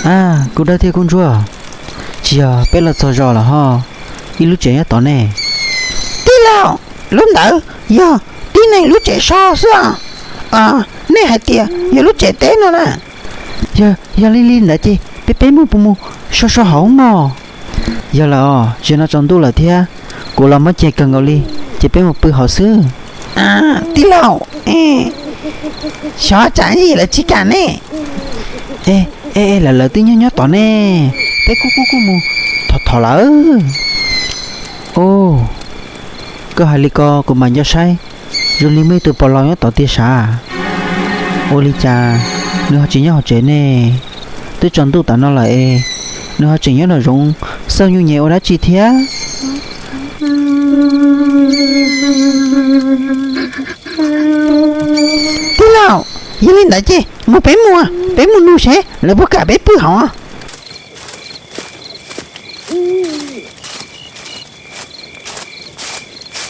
À, cô đã thấy con chua. Chị à, bé là sao rồi là ha. Đi lúc trẻ tỏ nè. Tí nào, lúc đỡ, giờ, tí này lúc trẻ so sao? Nè hả tìa, giờ lúc trẻ tế nữa nè. Giờ linh đã chị, bé mu, so hỏng mà. Giờ là, chị nó trong tu là thế. Cô làm mất chạy cần ngồi đi, chị bé một bữa họ xứ. Tí nào, so chẳng gì là chỉ cả nè. Là tí nhớ tỏ nè. Bé cu mu, thọ lỡ. Ô, có hai ly co của mình cho say. Rồi li mới từ bỏ lo nhớ tỏ tia xả. Ô li cha, nếu họ chỉ nhớ họ trẻ nè. Tôi chọn tu tả nó lại. Nếu họ chỉ nhớ là rung, sao như nhẹ ô đã chi thế? Tí nào, giờ lên đã chứ, một bé mua nu sẽ, là bố cả bé bự hả?